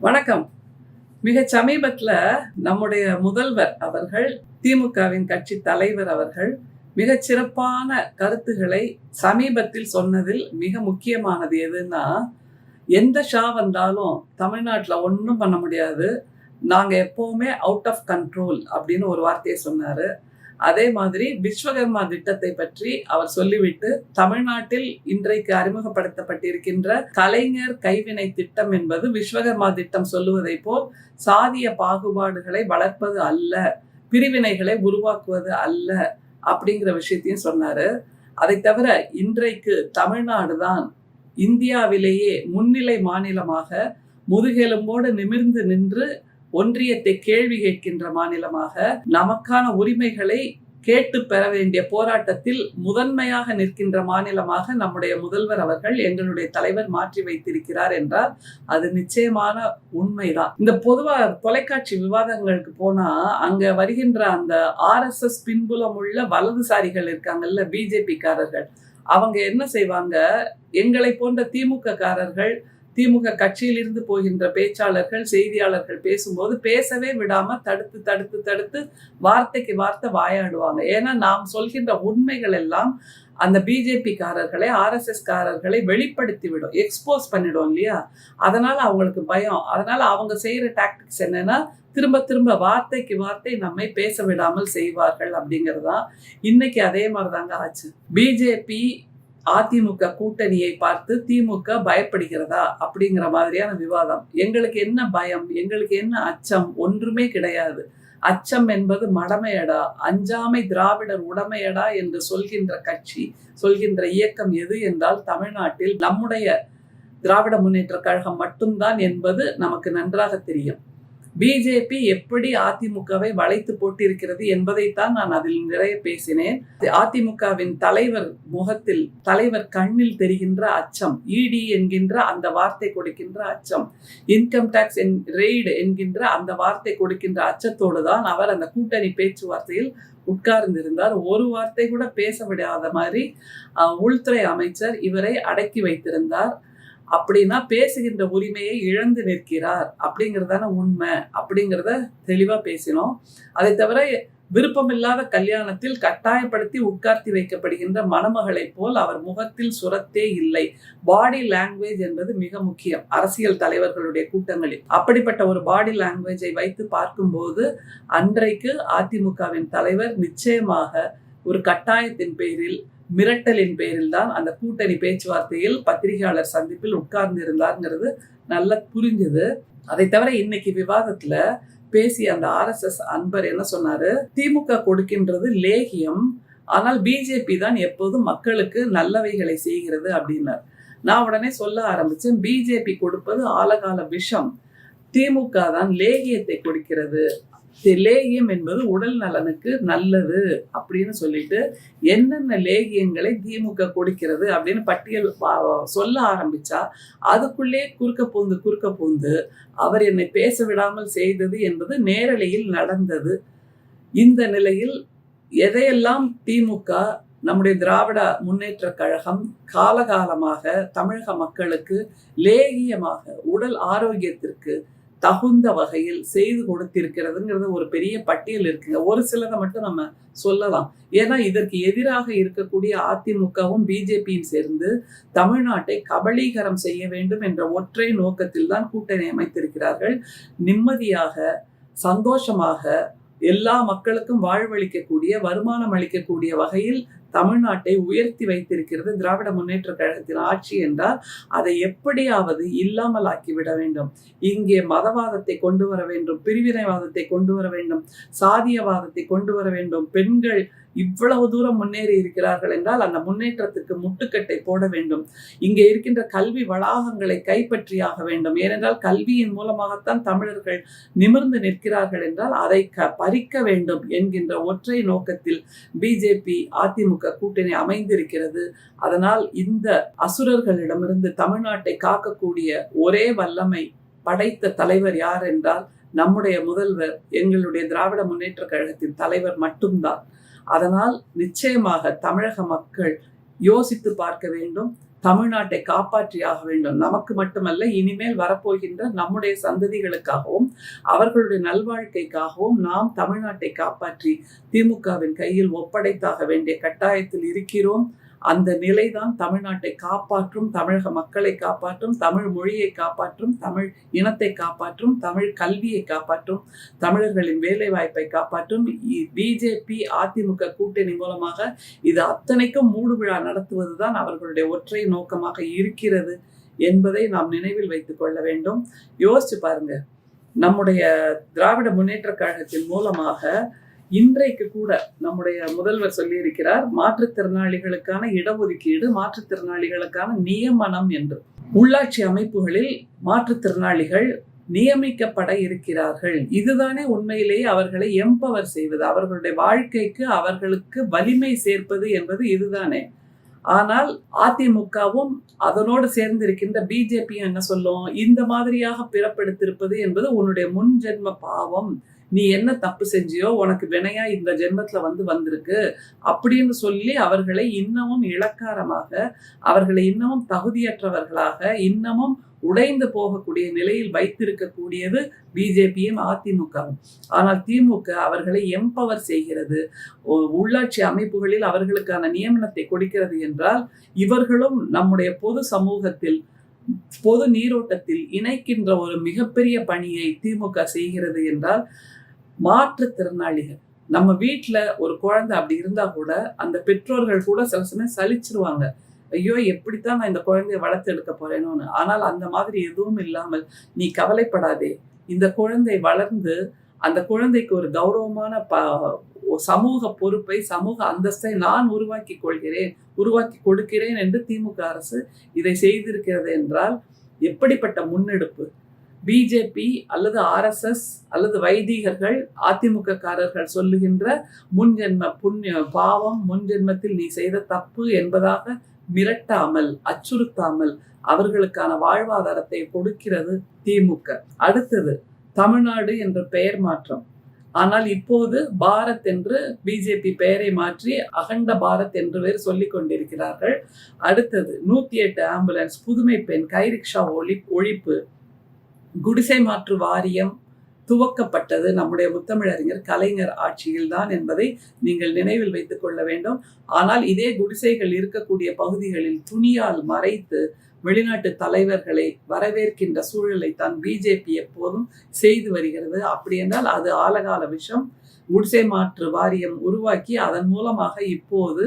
வணக்கம். மிகச் சமீபத்துல நம்முடைய முதல்வர் அவர்கள், திமுகவின் கட்சி தலைவர் அவர்கள் மிகச் சிறப்பான கருத்துக்களை சமீபத்தில் சொன்னதில் மிக முக்கியமானது எதுன்னா, எந்த ஷா வந்தாலும் தமிழ்நாட்டுல ஒண்ணும் பண்ண முடியாது. நாங்க எப்பவுமே அவுட் ஆஃப் கண்ட்ரோல் அப்படின்னு ஒரு வார்த்தையை சொன்னாரு. அதே மாதிரி விஸ்வகர்மா திட்டத்தை பற்றி அவர் சொல்லிவிட்டு, தமிழ்நாட்டில் இன்றைக்கு அறிமுகப்படுத்தப்பட்டிருக்கின்ற கலைஞர் கைவினை திட்டம் என்பது விஸ்வகர்மா திட்டம் சொல்லுவதை போல் சாதிய பாகுபாடுகளை வளர்ப்பது அல்ல, பிரிவினைகளை உருவாக்குவது அல்ல அப்படிங்கிற விஷயத்தையும் சொன்னாரு. அதை தவிர இன்றைக்கு தமிழ்நாடு தான் இந்தியாவிலேயே முன்னிலை மாநிலமாக முதுகெலும்போடு நிமிர்ந்து நின்று ஒன்றியத்தை கேள்வி கேட்கின்ற மாநிலமாக, நமக்கான உரிமைகளை கேட்டு பெற வேண்டிய போராட்டத்தில் முதன்மையாக நிற்கின்ற மாநிலமாக நம்முடைய முதல்வர் அவர்கள், எங்களுடைய தலைவர் மாற்றி வைத்திருக்கிறார் என்றால் அது நிச்சயமான உண்மைதான். இந்த பொதுவா தொலைக்காட்சி விவாதங்களுக்கு போனா அங்க வருகின்ற அந்த RSS பின்புலம் உள்ள வலதுசாரிகள் இருக்காங்கல்ல, பிஜேபி காரர்கள், அவங்க என்ன செய்வாங்க, எங்களை போன்ற திமுக காரர்கள், திமுக கட்சியிலிருந்து போகின்ற பேச்சாளர்கள், செய்தியாளர்கள் பேசும்போது பேசவே விடாம தடுத்து தடுத்து தடுத்து வார்த்தைக்கு வார்த்தை வாயாடுவாங்க. ஏன்னா நாம் சொல்கின்ற உண்மைகள் எல்லாம் அந்த பிஜேபி காரர்களை, RSS காரர்களை வெளிப்படுத்தி விடும், எக்ஸ்போஸ் பண்ணிடும் இல்லையா? அதனால அவங்களுக்கு பயம். அதனால அவங்க செய்யற டாக்டிக்ஸ் என்னன்னா, திரும்ப திரும்ப வார்த்தைக்கு வார்த்தை நம்மை பேச விடாமல் செய்வார்கள் அப்படிங்கிறதுதான். இன்னைக்கு அதே மாதிரிதாங்க ஆச்சு. பிஜேபி அதிமுக கூட்டணியை பார்த்து திமுக பயப்படுகிறதா அப்படிங்கிற மாதிரியான விவாதம். எங்களுக்கு என்ன பயம், எங்களுக்கு என்ன அச்சம்? ஒன்றுமே கிடையாது. அச்சம் என்பது மடமையடா, அஞ்சாமை திராவிடர் உடமையடா என்று சொல்கின்ற கட்சி, சொல்கின்ற இயக்கம் எது என்றால் தமிழ்நாட்டில் நம்முடைய திராவிட முன்னேற்ற கழகம் மட்டும்தான் என்பது நமக்கு நன்றாக தெரியும். பிஜேபி எப்படி அதிமுகவை வளைத்து போட்டிருக்கிறது என்பதைத்தான் நான் அதில் நிறைய பேசினேன். அதிமுகவின் தலைவர் முகத்தில், தலைவர் கண்ணில் தெரிகின்ற அச்சம், இடி என்கின்ற அந்த வார்த்தை கொடுக்கின்ற அச்சம், இன்கம் டாக்ஸ் ரெய்டு என்கின்ற அந்த வார்த்தை கொடுக்கின்ற அச்சத்தோடு தான் அவர் அந்த கூட்டணி பேச்சுவார்த்தையில் உட்கார்ந்திருந்தார். ஒரு வார்த்தை கூட பேச விடாத மாதிரி உள்துறை அமைச்சர் இவரை அடக்கி வைத்திருந்தார். அப்படின்னா பேசுகின்ற உரிமையை இழந்து நிற்கிறார் அப்படிங்கிறதான உண்மை அப்படிங்கிறத தெளிவா பேசினோம். அதை தவிர விருப்பமில்லாத கல்யாணத்தில் கட்டாயப்படுத்தி உட்கார்த்தி வைக்கப்படுகின்ற மணமகளை போல் அவர் முகத்தில் சுரத்தே இல்லை. பாடி லாங்குவேஜ் என்பது மிக முக்கியம் அரசியல் தலைவர்களுடைய கூட்டங்களில். அப்படிப்பட்ட ஒரு பாடி லாங்குவேஜை வைத்து பார்க்கும்போது அன்றைக்கு அதிமுகவின் தலைவர் நிச்சயமாக ஒரு கட்டாயத்தின் பேரில், மிரட்டலின் பேரில் தான் அந்த கூட்டணி பேச்சுவார்த்தையில், பத்திரிகையாளர் சந்திப்பில் உட்கார்ந்து இருந்தார்ங்கிறது நல்லா புரிஞ்சுது. அதை தவிர இன்னைக்கு விவாதத்துல பேசிய அந்த RSS அன்பர் என்ன சொன்னாரு, திமுக கொடுக்கின்றது லேகியம், ஆனால் பிஜேபி தான் எப்போதும் மக்களுக்கு நல்லவைகளை செய்கிறது அப்படின்னார். நான் உடனே சொல்ல ஆரம்பிச்சேன், பிஜேபி கொடுப்பது ஆலகால விஷம், திமுக தான் லேகியத்தை கொடுக்கிறது, லேகியம் என்பது உடல் நலனுக்கு நல்லது அப்படின்னு சொல்லிட்டு என்னென்ன லேகியங்களை திமுக கொடுக்கிறது அப்படின்னு பட்டியல் சொல்ல ஆரம்பிச்சா அதுக்குள்ளே குறுக்க பூந்து அவர் என்னை பேச விடாமல் செய்தது என்பது நேரலையில் நடந்தது. இந்த நிலையில் எதையெல்லாம் திமுக, நம்முடைய திராவிட முன்னேற்ற கழகம் காலகாலமாக தமிழக மக்களுக்கு லேகியமாக, உடல் ஆரோக்கியத்திற்கு தகுந்த வகையில் செய்து கொடுத்திருக்கிறதுங்கிறது ஒரு பெரிய பட்டியல் இருக்குங்க. ஒரு சிலதை மட்டும் நம்ம சொல்லலாம். ஏன்னா இதற்கு எதிராக இருக்கக்கூடிய அதிமுகவும் பிஜேபியும் சேர்ந்து தமிழ்நாட்டை கபளீகரம் செய்ய வேண்டும் என்ற ஒற்றை நோக்கத்தில் தான் கூட்டணி அமைத்திருக்கிறார்கள். நிம்மதியாக, சந்தோஷமாக, எல்லா மக்களுக்கும் வாழ்வளிக்கக்கூடிய, வருமானம் அளிக்கக்கூடிய வகையில் தமிழ்நாட்டை உயர்த்தி வைத்திருக்கிறது திராவிட முன்னேற்ற கழகத்தின் ஆட்சி என்றால் அதை எப்படியாவது இல்லாமல் ஆக்கிவிட வேண்டும். இங்கே மதவாதத்தை கொண்டு வர வேண்டும், பிரிவினைவாதத்தை கொண்டு வர வேண்டும், சாதியவாதத்தை கொண்டு வர வேண்டும். பெண்கள் இவ்வளவு தூரம் முன்னேறி இருக்கிறார்கள் என்றால் அந்த முன்னேற்றத்துக்கு முட்டுக்கட்டை போட வேண்டும். இங்கே இருக்கின்ற கல்வி வளாகங்களை கைப்பற்றியாக வேண்டும். ஏனென்றால் கல்வியின் மூலமாகத்தான் தமிழர்கள் நிமிர்ந்து நிற்கிறார்கள் என்றால் அதை பறிக்க வேண்டும் என்கின்ற ஒற்றை நோக்கத்தில் பிஜேபி அதிமுக கூட்டணி அமைந்திருக்கிறது. அதனால் இந்த அசுரர்களிடமிருந்து தமிழ்நாட்டை காக்கக்கூடிய ஒரே வல்லமை படைத்த தலைவர் யார் என்றால் நம்முடைய முதல்வர், எங்களுடைய திராவிட முன்னேற்ற கழகத்தின் தலைவர் மட்டும்தான். அதனால் நிச்சயமாக தமிழக மக்கள் யோசித்து பார்க்க வேண்டும். தமிழ்நாட்டை காப்பாற்றியாக வேண்டும். நமக்கு மட்டுமல்ல, இனிமேல் வரப்போகின்ற நம்முடைய சந்ததிகளுக்காகவும் அவர்களுடைய நல்வாழ்க்கைக்காகவும் நாம் தமிழ்நாட்டை காப்பாற்றி திமுகவின் கையில் ஒப்படைத்தாக வேண்டிய கட்டாயத்தில் இருக்கிறோம். அந்த நிலைதான் தமிழ்நாட்டை காப்பாற்றும், தமிழக மக்களை காப்பாற்றும், தமிழ் மொழியை காப்பாற்றும், தமிழ் இனத்தை காப்பாற்றும், தமிழ் கல்வியை காப்பாற்றும், தமிழர்களின் வேலை வாய்ப்பை காப்பாற்றும். பிஜேபி அதிமுக கூட்டணி மூலமாக இது அத்தனைக்கும் மூடு விழா நடத்துவதுதான் அவர்களுடைய ஒற்றை நோக்கமாக இருக்கிறது என்பதை நாம் நினைவில் வைத்துக் கொள்ள வேண்டும். யோசிச்சு பாருங்க, நம்முடைய திராவிட முன்னேற்ற கழகத்தின் மூலமாக இன்றைக்கு கூட நம்முடைய முதல்வர் சொல்லியிருக்கிறார், மாற்றுத்திறனாளிகளுக்கான இடஒதுக்கீடு, மாற்றுத்திறனாளிகளுக்கான நியமனம் என்று. உள்ளாட்சி அமைப்புகளில் மாற்றுத்திறனாளிகள் நியமிக்கப்பட இருக்கிறார்கள். இதுதானே உண்மையிலேயே அவர்களை எம்பவர் செய்வது, அவர்களுடைய வாழ்க்கைக்கு அவர்களுக்கு வலிமை சேர்ப்பது என்பது இதுதானே. ஆனால் அதிமுகவும் அதனோடு சேர்ந்திருக்கின்ற பிஜேபியும் என்ன சொல்லும், இந்த மாதிரியாக பிறப்பெடுத்திருப்பது என்பது உன்னுடைய முன் ஜென்ம பாவம், நீ என்ன தப்பு செஞ்சியோ உனக்கு வினையா இந்த ஜென்மத்துல வந்திருக்கு அப்படின்னு சொல்லி அவர்களை இன்னமும் இளக்காரமாக, அவர்களை இன்னமும் தகுதியற்றவர்களாக, இன்னமும் உடைந்து போகக்கூடிய நிலையில் வைத்திருக்கக்கூடியது பிஜேபியும் அதிமுகவும். ஆனால் திமுக அவர்களை எம்பவர் செய்கிறது, உள்ளாட்சி அமைப்புகளில் அவர்களுக்கான நியமனத்தை கொடுக்கிறது என்றால் இவர்களும் நம்முடைய பொது சமூகத்தில், பொது நீரோட்டத்தில் இணைக்கின்ற ஒரு மிகப்பெரிய பணியை திமுக செய்கிறது என்றால், மாற்றுத்திறனாளிகள் நம்ம வீட்டுல ஒரு குழந்தை அப்படி இருந்தா கூட அந்த பெற்றோர்கள் கூட சில சமயம் சலிச்சிருவாங்க, ஐயோ எப்படித்தான் நான் இந்த குழந்தைய வளர்த்து எடுக்க போறேனோன்னு. ஆனால் அந்த மாதிரி எதுவும் இல்லாமல், நீ கவலைப்படாதே, இந்த குழந்தை வளர்ந்து அந்த குழந்தைக்கு ஒரு கௌரவமான சமூக பொறுப்பை, சமூக அந்தஸ்தை நான் உருவாக்கி கொடுக்கிறேன் என்று திமுக அரசு இதை செய்திருக்கிறது என்றால் எப்படிப்பட்ட முன்னெடுப்பு. பிஜேபி அல்லது RSS அல்லது வைதிகர்கள், அதிமுக காரர்கள் சொல்லுகின்ற முன்ஜென்ம புண்ணிய பாவம், முன்ஜென்மத்தில் நீ செய்த தப்பு என்பதாக மிரட்டாமல், அச்சுறுத்தாமல் அவர்களுக்கான வாழ்வாதாரத்தை கொடுக்கிறது திமுக. அடுத்தது தமிழ்நாடு என்ற பெயர் மாற்றம். ஆனால் இப்போது பாரத் என்று பிஜேபி பெயரை மாற்றி அகண்ட பாரத் என்று வேறு சொல்லிக் கொண்டிருக்கிறார்கள். அடுத்தது 108 ஆம்புலன்ஸ், புதுமை பெண், கைரிக்ஷா ஒழிப்பு, குடிசை மாற்று வாரியம் துவக்கப்பட்டது நம்முடைய முத்தமிழறிஞர் கலைஞர் ஆட்சியில்தான் என்பதை நீங்கள் நினைவில் வைத்துக் கொள்ள வேண்டும். ஆனால் இதே குடிசைகள் இருக்கக்கூடிய பகுதிகளில் துணியால் மறைத்து வெளிநாட்டு தலைவர்களை வரவேற்கின்ற சூழலை தான் பிஜேபி எப்போதும் செய்து வருகிறது. அப்படி என்றால் அது ஆலகால விஷம். குடிசை மாற்று வாரியம் உருவாக்கி அதன் மூலமாக இப்போது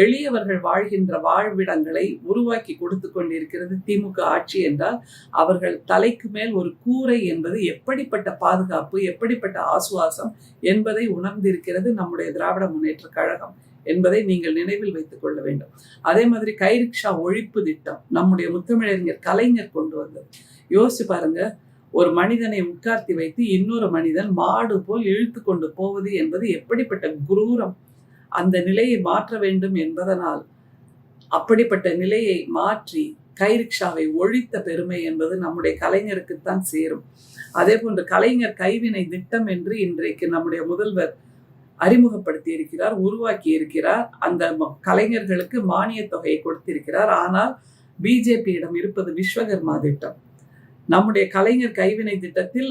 எளியவர்கள் வாழ்கின்ற வாழ்விடங்களை உருவாக்கி கொடுத்து கொண்டிருக்கிறது திமுக ஆட்சி என்றால், அவர்கள் தலைக்கு மேல் ஒரு கூரை என்பது எப்படிப்பட்ட பாதுகாப்பு, எப்படிப்பட்ட ஆசுவாசம் என்பதை உணர்ந்திருக்கிறது நம்முடைய திராவிட முன்னேற்ற கழகம் என்பதை நீங்கள் நினைவில் வைத்துக் கொள்ள வேண்டும். அதே மாதிரி கைரிக்ஷா ஒழிப்பு திட்டம் நம்முடைய முத்தமிழறிஞர் கலைஞர் கொண்டு வந்தது. யோசிச்சு பாருங்க, ஒரு மனிதனை உட்கார்த்தி வைத்து இன்னொரு மனிதன் மாடு போல் இழுத்து கொண்டு போவது என்பது எப்படிப்பட்ட குரூரம். அந்த நிலையை மாற்ற வேண்டும் என்பதனால் அப்படிப்பட்ட நிலையை மாற்றி கைரிக்ஷாவை ஒழித்த பெருமை என்பது நம்முடைய கலைஞருக்குத்தான் சேரும். அதே போன்று கலைஞர் கைவினை திட்டம் என்று இன்றைக்கு நம்முடைய முதல்வர் அறிமுகப்படுத்தி இருக்கிறார், உருவாக்கி இருக்கிறார். அந்த கலைஞர்களுக்கு மானிய தொகையை கொடுத்திருக்கிறார். ஆனால் பிஜேபியிடம் இருப்பது விஸ்வகர்மா திட்டம். நம்முடைய கலைஞர் கைவினை திட்டத்தில்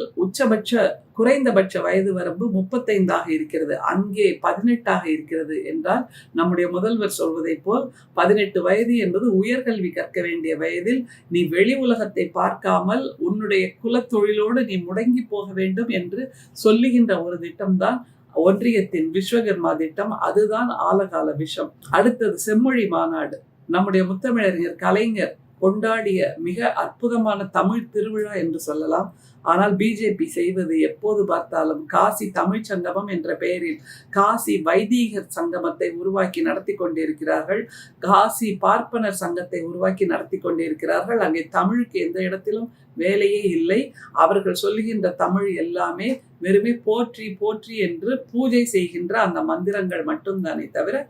குறைந்தபட்ச வயது வரம்பு 35 இருக்கிறது, அங்கே 18 இருக்கிறது என்றால், நம்முடைய முதல்வர் சொல்வதை போல் 18 வயது என்பது உயர்கல்வி கற்க வேண்டிய வயதில் நீ வெளி உலகத்தை பார்க்காமல் உன்னுடைய குலத்தொழிலோடு நீ முடங்கி போக வேண்டும் என்று சொல்லுகின்ற ஒரு திட்டம்தான் ஒன்றியத்தின் விஸ்வகர்மா திட்டம். அதுதான் ஆலகால விஷம். அடுத்தது செம்மொழி மாநாடு. நம்முடைய முத்தமிழறிஞர் கலைஞர் கொண்டாடிய மிக அற்புதமான தமிழ் திருவிழா என்று சொல்லலாம். ஆனால் பிஜேபி செய்வது எப்போது பார்த்தாலும் காசி தமிழ் சங்கமம் என்ற பெயரில் காசி வைதீகர் சங்கமத்தை உருவாக்கி நடத்தி கொண்டிருக்கிறார்கள், காசி பார்ப்பனர் சங்கத்தை உருவாக்கி நடத்தி கொண்டிருக்கிறார்கள். அங்கே தமிழுக்கு எந்த இடத்திலும் வேலையே இல்லை. அவர்கள் சொல்லுகின்ற தமிழ் எல்லாமே வெறுமே போற்றி போற்றி என்று பூஜை செய்கின்ற அந்த மந்திரங்கள் மட்டும்தானே தவிர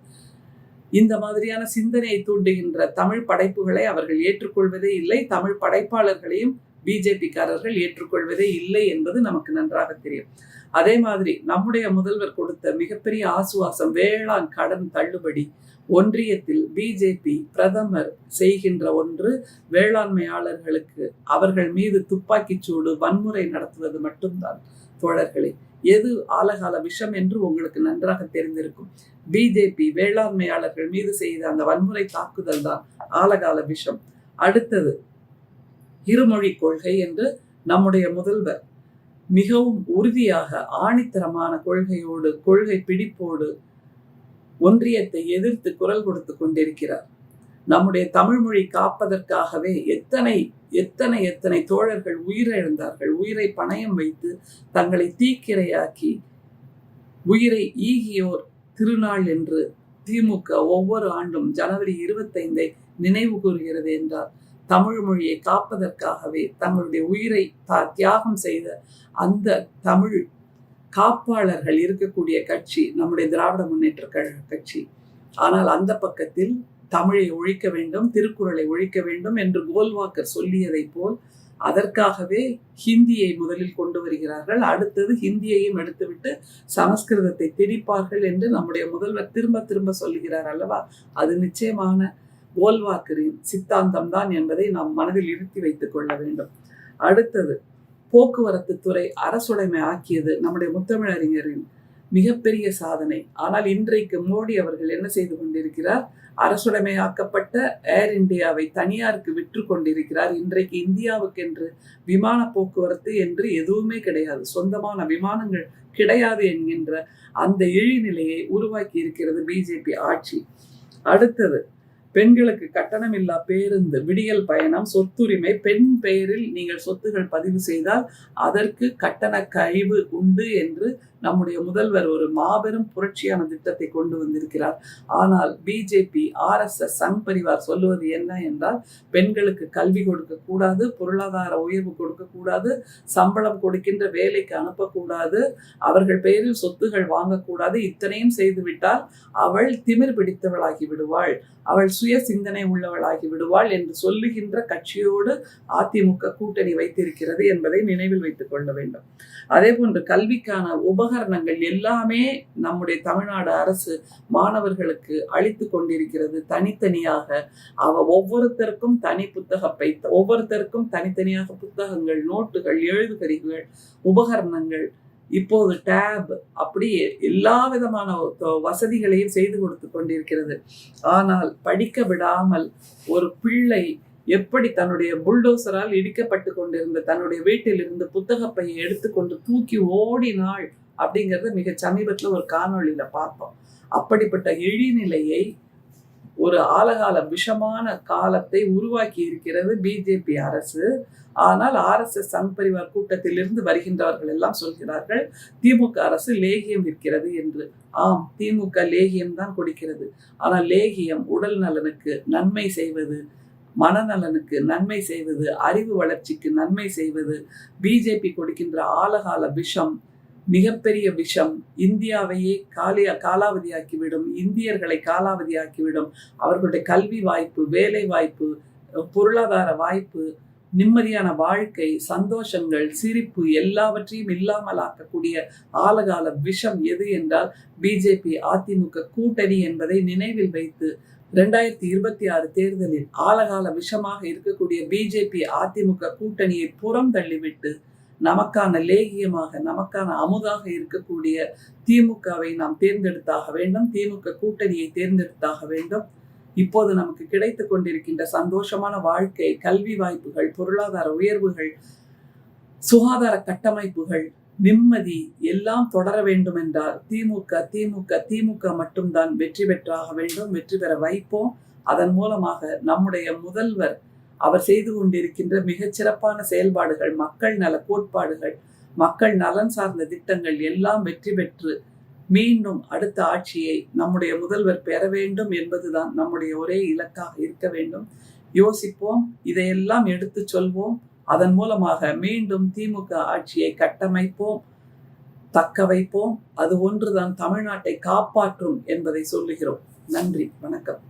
இந்த மாதிரியான சிந்தனையை தூண்டுகின்ற தமிழ் படைப்புகளை அவர்கள் ஏற்றுக்கொள்வதே இல்லை. தமிழ் படைப்பாளர்களையும் பிஜேபிக்காரர்கள் ஏற்றுக்கொள்வதே இல்லை என்பது நமக்கு நன்றாக தெரியும். அதே மாதிரி நம்முடைய முதல்வர் கொடுத்த மிகப்பெரிய ஆசுவாசம் வேளாண் கடன் தள்ளுபடி. ஒன்றியத்தில் பிஜேபி பிரதமர் செய்கின்ற ஒன்று வேளாண்மையாளர்களுக்கு அவர்கள் மீது துப்பாக்கிச் சூடு வன்முறை நடத்துவது மட்டும்தான். தோழர்களே, எது ஆலகால விஷம் என்று உங்களுக்கு நன்றாக தெரிந்திருக்கும். பிஜேபி வேளாண்மையாளர்கள் மீது செய்த அந்த வன்முறை தாக்குதல் தான் ஆலகால விஷம். அடுத்தது இருமொழி கொள்கை என்று நம்முடைய முதல்வர் மிகவும் உறுதியாக ஆணித்தரமான கொள்கையோடு கொள்கை பிடிப்போடு ஒன்றியத்தை எதிர்த்து குரல் கொடுத்து கொண்டிருக்கிறார். நம்முடைய தமிழ் மொழி காப்பதற்காகவே எத்தனை எத்தனை எத்தனை தோழர்கள் உயிரிழந்தார்கள். உயிரை பணயம் வைத்து தங்களை தீக்கிரையாக்கி உயிரை ஈகியோர் திருநாள் என்று திமுக ஒவ்வொரு ஆண்டும் ஜனவரி 25 நினைவு கூறுகிறது என்றால் தமிழ் மொழியை காப்பதற்காகவே தங்களுடைய உயிரை தியாகம் செய்த அந்த தமிழ் காப்பாளர்கள் இருக்கக்கூடிய கட்சி நம்முடைய திராவிட முன்னேற்ற கழக கட்சி. ஆனால் அந்த பக்கத்தில் தமிழை ஒழிக்க வேண்டும், திருக்குறளை ஒழிக்க வேண்டும் என்று கோல்வாக்கர் சொல்லியதை போல் அதற்காகவே ஹிந்தியை முதலில் கொண்டு வருகிறார்கள். அடுத்தது ஹிந்தியையும் எடுத்துவிட்டு சமஸ்கிருதத்தை திணிப்பார்கள் என்று நம்முடைய முதல்வர் திரும்ப திரும்ப சொல்லுகிறார் அல்லவா? அது நிச்சயமான கோல்வாக்கரின் சித்தாந்தம் தான் என்பதை நாம் மனதில் இருத்தி வைத்துக் கொள்ள வேண்டும். அடுத்தது போக்குவரத்து துறை அரசுடைமை ஆக்கியது நம்முடைய முத்தமிழறிஞரின் மிகப்பெரிய சாதனை. ஆனால் இன்றைக்கு மோடி அவர்கள் என்ன செய்து கொண்டிருக்கிறார்? அரசுடைமையாக்கப்பட்ட ஏர் இந்தியாவை தனியாருக்கு விற்று கொண்டிருக்கிறார். இன்றைக்கு இந்தியாவுக்கென்று விமான போக்குவரத்து என்று எதுவுமே கிடையாது, சொந்தமான விமானங்கள் கிடையாது என்கின்ற அந்த இழிநிலையை உருவாக்கி இருக்கிறது பிஜேபி ஆட்சி. அடுத்தது பெண்களுக்கு கட்டணமில்லா பேருந்து, விடியல் பயணம், சொத்துரிமை. பெண் பெயரில் நீங்கள் சொத்துகள் பதிவு செய்தால் அதற்கு கட்டண கழிவு உண்டு என்று நம்முடைய முதல்வர் ஒரு மாபெரும் புரட்சியான திட்டத்தை கொண்டு வந்திருக்கிறார். ஆனால் பிஜேபி RSS சங் பரிவார் சொல்லுவது என்ன என்றால், பெண்களுக்கு கல்வி கொடுக்க கூடாது, பொருளாதார உயர்வு கொடுக்க கூடாது, சம்பளம் கொடுக்கின்ற வேலைக்கு அனுப்பக்கூடாது, அவர்கள் பெயரில் சொத்துகள் வாங்கக்கூடாது. இத்தனையும் செய்துவிட்டால் அவள் திமிர் பிடித்தவளாகி விடுவாள், அவள் சுய சிந்தனை உள்ளவளாகி விடுவாள் என்று சொல்லுகின்ற கட்சியோடு அதிமுக கூட்டணி வைத்திருக்கிறது என்பதை நினைவில் வைத்துக் கொள்ள வேண்டும். அதே போன்று கல்விக்கான உபகரணங்கள் எல்லாமே நம்முடைய தமிழ்நாடு அரசு மாணவர்களுக்கு அளித்து கொண்டிருக்கிறது. தனித்தனியாக ஒவ்வொருத்தருக்கும் தனி புத்தகப்பை, ஒவ்வொருத்தருக்கும் தனித்தனியாக புத்தகங்கள், நோட்டுகள், எழுதுகருவிகள், உபகரணங்கள், இப்போது டேப், அப்படி எல்லா விதமான வசதிகளையும் செய்து கொடுத்து கொண்டிருக்கிறது. ஆனால் படிக்க விடாமல் ஒரு பிள்ளை எப்படி தன்னுடைய புல்டோசரால் இடிக்கப்பட்டு கொண்டிருந்த தன்னுடைய வீட்டில் இருந்து புத்தகப்பையை எடுத்துக்கொண்டு தூக்கி ஓடினாள் அப்படிங்கிறத மிக சமீபத்தில் ஒரு காணொளியில பார்த்தோம். அப்படிப்பட்ட இழிநிலையை, ஒரு ஆலகால விஷமான காலத்தை உருவாக்கி இருக்கிறது பிஜேபி அரசு. ஆனால் RSS சங் பரிவார் கூட்டத்திலிருந்து வருகின்றவர்கள் எல்லாம் சொல்கிறார்கள் திமுக அரசு லேகியம் விற்கிறது என்று. ஆம், திமுக லேகியம் தான் கொடுக்கிறது. ஆனால் லேகியம் உடல் நலனுக்கு நன்மை செய்வது, மனநலனுக்கு நன்மை செய்வது, அறிவு வளர்ச்சிக்கு நன்மை செய்வது. பிஜேபி கொடுக்கின்ற ஆலகால விஷம் மிகப்பெரிய விஷம். இந்தியாவையே காலாவதியாக்கிவிடும், இந்தியர்களை காலாவதியாக்கிவிடும். அவர்களுடைய கல்வி வாய்ப்பு, வேலை வாய்ப்பு, பொருளாதார வாய்ப்பு, நிம்மதியான வாழ்க்கை, சந்தோஷங்கள், சிரிப்பு எல்லாவற்றையும் இல்லாமல் ஆக்கக்கூடிய ஆலகால விஷம் எது என்றால் பிஜேபி அதிமுக கூட்டணி என்பதை நினைவில் வைத்து 2026 தேர்தலில் ஆலகால விஷமாக இருக்கக்கூடிய பிஜேபி அதிமுக கூட்டணியை புறம் தள்ளிவிட்டு நமக்கான லேகியமாக, நமக்கான அமுதாக இருக்கக்கூடிய திமுகவை நாம் தேர்ந்தெடுத்தாக வேண்டும். திமுக கூட்டணியை தேர்ந்தெடுத்தாக வேண்டும். இப்போது நமக்கு கிடைத்து கொண்டிருக்கின்ற சந்தோஷமான வாழ்க்கை, கல்வி வாய்ப்புகள், பொருளாதார உயர்வுகள், சுகாதார கட்டமைப்புகள், நிம்மதி எல்லாம் தொடர வேண்டும் என்றால் திமுக மட்டும்தான் வெற்றி பெற்றாக வேண்டும். வெற்றி பெற வைப்போம். அதன் மூலமாக நம்முடைய முதல்வர் அவர் செய்து கொண்டிருக்கின்ற மிகச்சிறப்பான செயல்பாடுகள், மக்கள் நல கோட்பாடுகள், மக்கள் நலன் சார்ந்த திட்டங்கள் எல்லாம் வெற்றி பெற்று மீண்டும் அடுத்த ஆட்சியை நம்முடைய முதல்வர் பெற வேண்டும் என்பதுதான் நம்முடைய ஒரே இலக்காக இருக்க வேண்டும். யோசிப்போம், இதையெல்லாம் எடுத்து சொல்வோம். அதன் மூலமாக மீண்டும் திமுக ஆட்சியை கட்டமைப்போம், தக்க வைப்போம். அது ஒன்றுதான் தமிழ்நாட்டை காப்பாற்றும் என்பதை சொல்லுகிறோம். நன்றி, வணக்கம்.